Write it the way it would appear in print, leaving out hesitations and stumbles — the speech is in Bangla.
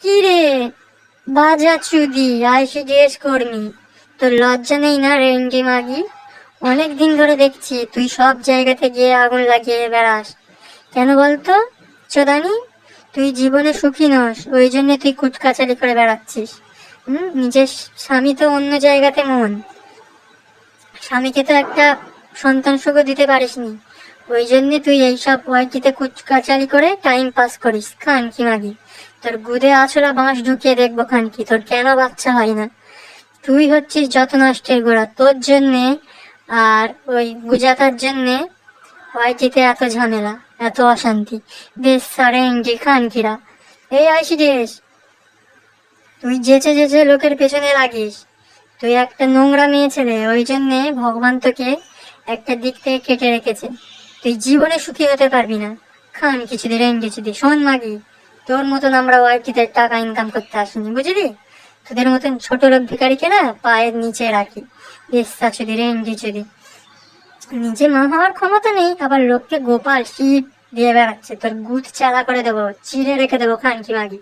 কি রে বাজা চুদি আইসিডিএস কর্মী, তোর লজ্জা নেই না রেন্ডি মাগি? অনেক দিন ধরে দেখছি তুই সব জায়গাতে গিয়ে আগুন লাগিয়ে বেড়াস, কেন বলতো চোদানি? তুই জীবনে সুখী নস, ওই জন্য তুই কুটকাচালি করে বেড়াচ্ছিস। নিজের স্বামী তো অন্য জায়গাতে মন, স্বামীকে তো একটা সন্তান সুখ দিতে পারিসনি, ওই জন্য তুই এইসব ওয়াইটিতে কুচকাচালি করে টাইম পাস করিস। খান কি মাগি, তোর গুদে আছড়া বাঁশ ঢুকিয়ে দেখবো খান কি তোর কেন বাচ্চা হয় না। তুই হচ্ছিস যত নষ্টের গোড়া, তোর জন্যে আর ওই গুজাতার জন্যে ওয়াইটিতে এত ঝামেলা, এত অশান্তি। বেশ সারেঙ্গি খান কিরা। এই আইসিডিস, তুই যেচে যেচে লোকের পেছনে লাগিস। তুই একটা নোংরা মেয়ে ছেলে, ওই জন্যে ভগবান তোকে একটা দিক থেকে কেটে রেখেছে। তুই জীবনে সুখী হতে পারবি না। খান কিছুদি রেন কিছুদি। শোন মাগি, তোর মতন আমরা ওয়াইটিতে টাকা ইনকাম করতে আসিনি, বুঝলি? তোদের মতন ছোট লোক ভিখারিকে না পায়ের নিচে রাখি। বেশা চুদি রেন কিছুদি। নিজে মা হওয়ার ক্ষমতা নেই, আবার লোককে গোপাল শিব দিয়ে বেড়াচ্ছে। তোর গুদ চালা করে দেবো, চিড়ে রেখে দেবো খান কি মাগি।